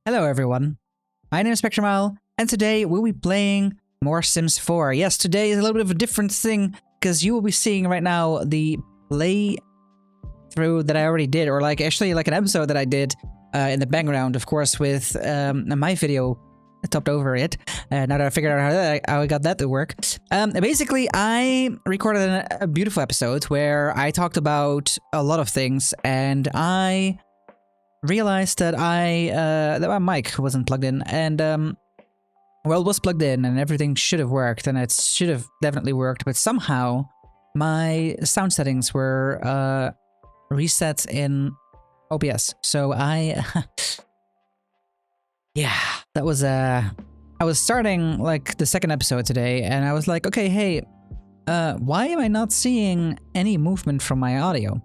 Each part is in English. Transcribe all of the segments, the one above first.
Hello everyone, my name is Spectrumal, and today we'll be playing more Sims 4. Yes, today is a little bit of a different thing, because you will be seeing right now the playthrough that I already did, or actually an episode that I did in the background, of course, with my video topped over it. Now that I figured out how I got that to work. Basically, I recorded a beautiful episode where I talked about a lot of things, and I realized that that my mic wasn't plugged in, and well, it was plugged in and everything should have worked, and it should have definitely worked, but somehow my sound settings were reset in OBS. So yeah, that was I was starting like the second episode today, and I was like, okay, hey, why am I not seeing any movement from my audio?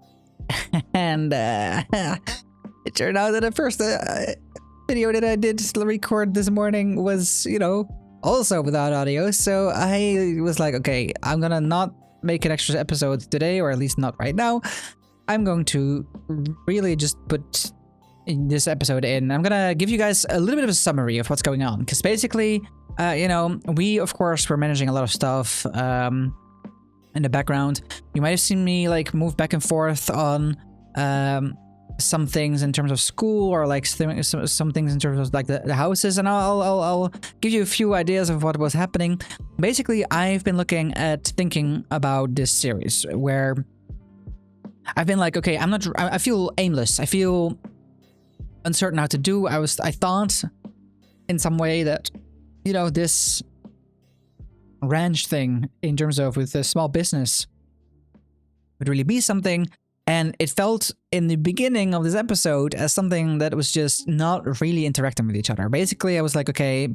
And it turned out that the first video that I did record this morning was, also without audio. So I was like, okay, I'm gonna not make an extra episode today, or at least not right now. I'm going to really just put this episode in. I'm gonna give you guys a little bit of a summary of what's going on, because basically, we of course were managing a lot of stuff in the background. You might have seen me move back and forth on some things in terms of school, or some things in terms of the houses, and I'll give you a few ideas of what was happening. Basically, I've been thinking about this series where I've been like, okay, I feel aimless. I feel uncertain how to do. I thought in some way that, this ranch thing in terms of with a small business would really be something. And it felt in the beginning of this episode as something that was just not really interacting with each other. Basically, I was like, okay,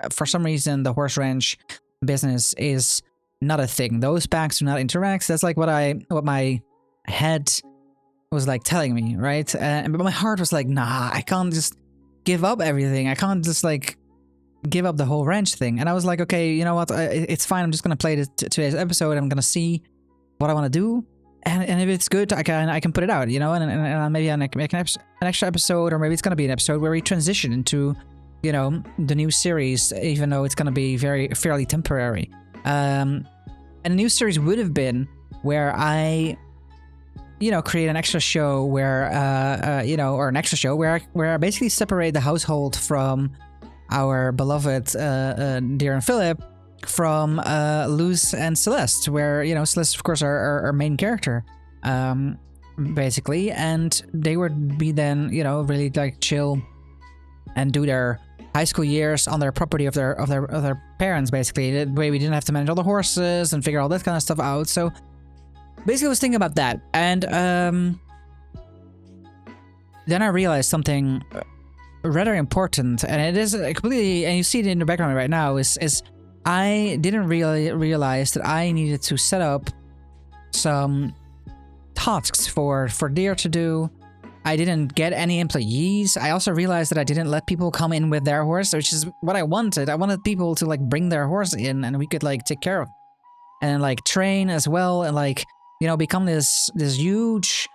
for some reason, the horse ranch business is not a thing. Those packs do not interact. That's like what my head was telling me, right? But my heart was like, nah, I can't just give up everything. I can't just give up the whole ranch thing. And I was like, okay, you know what? It's fine. I'm just gonna play today's episode. I'm gonna see what I want to do. And if it's good, I can put it out, and maybe I make an extra episode, or maybe it's gonna be an episode where we transition into, the new series, even though it's gonna be fairly temporary. And a new series would have been where I, create an extra show where, or an extra show where I basically separate the household from our beloved Dear and Philip, from Luz and Celeste, where Celeste, of course, our main character, basically, and they would be then really chill and do their high school years on their property of their parents, basically. That way we didn't have to manage all the horses and figure all that kind of stuff out. So basically I was thinking about that, and then I realized something rather important, and it is completely, and you see it in the background right now, is I didn't really realize that I needed to set up some tasks for Deer to do. I didn't get any employees. I also realized that I didn't let people come in with their horse, which is what I wanted. I wanted people to bring their horse in, and we could take care of it. And train as well, and become this huge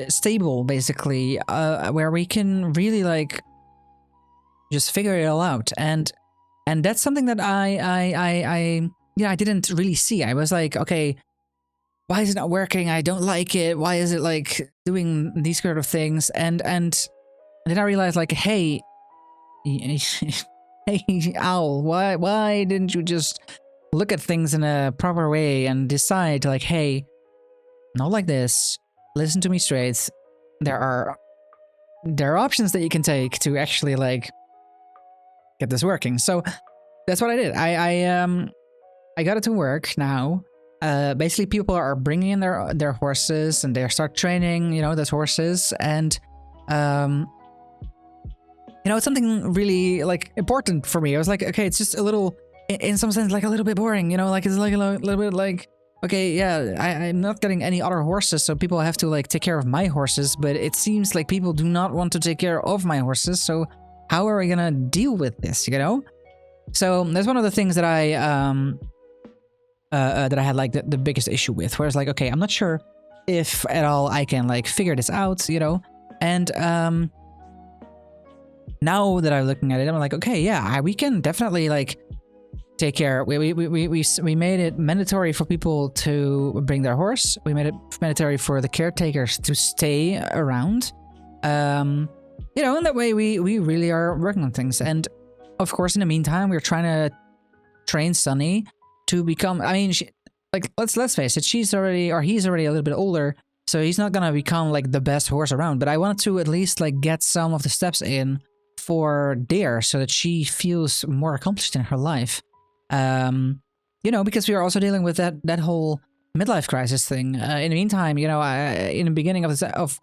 stable, basically, where we can really just figure it all out. And that's something that I didn't really see. I was like, okay, why is it not working? I don't like it. Why is it doing these sort of things? And then I realized hey, hey, Owl, why didn't you just look at things in a proper way and decide hey, not like this. Listen to me straight. There are options that you can take to actually get this working. So that's what I did. I got it to work now. Basically, people are bringing in their horses, and they start training those horses, and it's something really important for me. I was like, okay, it's just a little, in some sense, a little bit boring, it's a little bit okay, yeah, I'm not getting any other horses, so people have to take care of my horses, but it seems like people do not want to take care of my horses, so how are we gonna deal with this, So that's one of the things that I had the biggest issue with, where it's okay, I'm not sure if at all I can figure this out, and now that I'm looking at it, I'm like, okay, yeah, we can definitely like take care. We made it mandatory for people to bring their horse. We made it mandatory for the caretakers to stay around. You know, in that way, we really are working on things. And of course, in the meantime, we're trying to train Sunny to become. I mean, like let's face it, he's already a little bit older, so he's not gonna become like the best horse around. But I wanted to at least like get some of the steps in for Dare, so that she feels more accomplished in her life. You know, because we are also dealing with that whole midlife crisis thing. In the meantime, you know, in the beginning of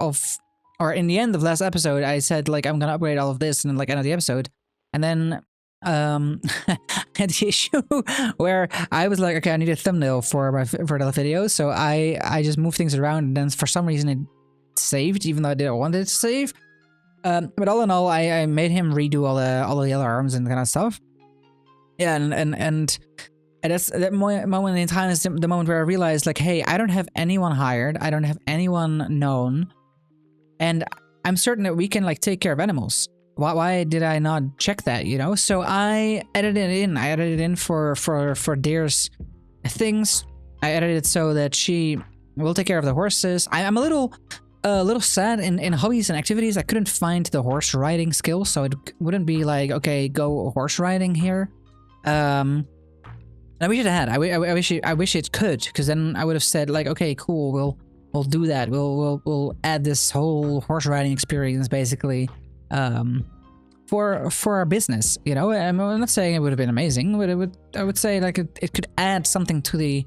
or in the end of last episode, I said like I'm gonna upgrade all of this, and then like end of the episode, and then had the issue where I was like, okay, I need a thumbnail for the video, so I just moved things around, and then for some reason it saved, even though I didn't want it to save. But all in all, I made him redo all the other arms and kind of stuff. Yeah, and that's that moment in time is the moment where I realized like, hey, I don't have anyone hired, I don't have anyone known, and I'm certain that we can like take care of animals. Why did I not check that, you know? So I edited it in. I edited it in for Dare's things. I edited it so that she will take care of the horses. I'm a little sad in hobbies and activities. I couldn't find the horse riding skill, so it wouldn't be like, okay, go horse riding here. I wish it had. I wish it could, because then I would have said like, okay, cool, we'll do that. We'll add this whole horse riding experience basically. For our business, you know. I'm not saying it would have been amazing, but I would say like it could add something to the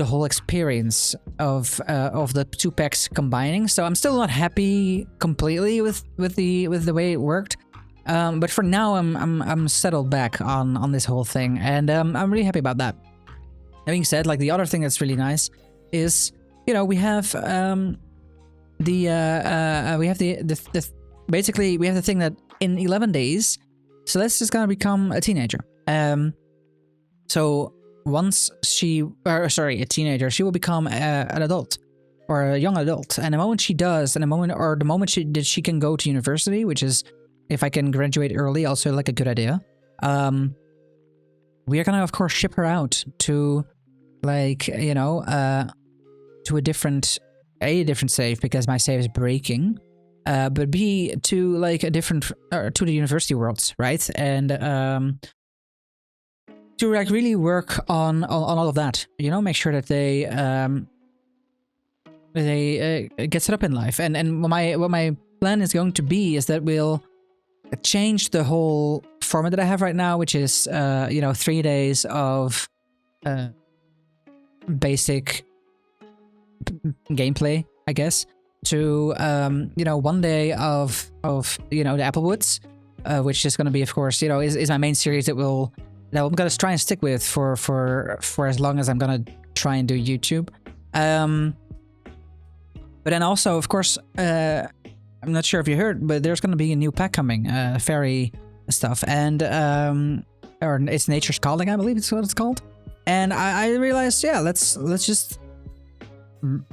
whole experience of the two packs combining. So I'm still not happy completely with the way it worked, but for now I'm settled back on this whole thing, and I'm really happy about that. That being said, like the other thing that's really nice is, you know, we have basically, we have the thing that in 11 days, Celeste is gonna become a teenager. So once a teenager, she will become an adult or a young adult. And the moment she does, and the moment she can go to university, which is, if I can graduate early, also like a good idea. We are gonna of course ship her out to, like, you know, to a different save, because my save is breaking. But B, to like a different, to the university worlds, right? And to like really work on all of that, you know, make sure that they get set up in life. And what my plan is going to be is that we'll change the whole format that I have right now, which is you know, 3 days of basic gameplay, I guess, to you know, 1 day of you know, the Applewoods, which is going to be, of course, you know, is my main series that I'm gonna try and stick with for as long as I'm gonna try and do YouTube. But then also, of course, I'm not sure if you heard, but there's gonna be a new pack coming, fairy stuff, and or it's Nature's Calling, I believe it's what it's called. And I realized, yeah, let's just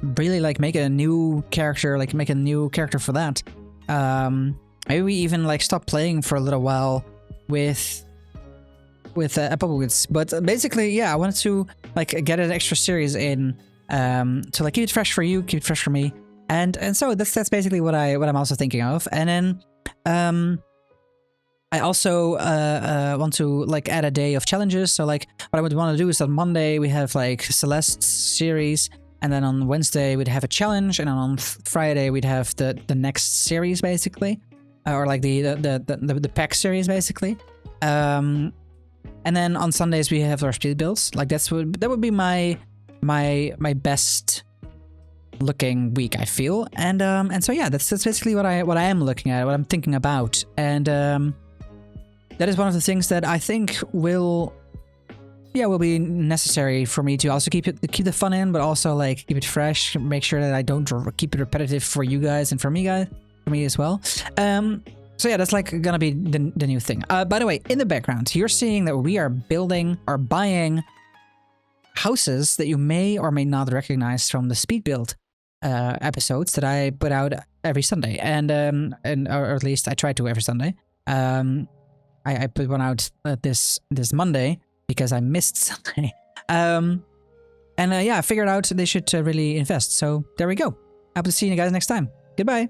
really like make a new character, for that. Maybe we even like stop playing for a little while with Applewoods, but basically, yeah, I wanted to like get an extra series in, to like keep it fresh for you, keep it fresh for me, and so that's basically what I'm also thinking of. And then I also want to like add a day of challenges. So like what I would want to do is on Monday we have like Celeste's series, and then on Wednesday we'd have a challenge, and then on Friday we'd have the next series basically, or like the pack series basically. And then on Sundays we have our speed builds. Like that would be my best looking week, I feel. And so yeah, that's basically what I am looking at, what I'm thinking about. And that is one of the things that I think will be necessary for me to also keep the fun in, but also like keep it fresh, make sure that I don't keep it repetitive for you guys and for me as well. So yeah, that's like gonna be the new thing. By the way, in the background, you're seeing that we are building or buying houses that you may or may not recognize from the speed build episodes that I put out every Sunday, and or at least I try to every Sunday. I put one out this Monday because I missed Sunday. Yeah, I figured out they should really invest. So there we go. I hope to see you guys next time. Goodbye.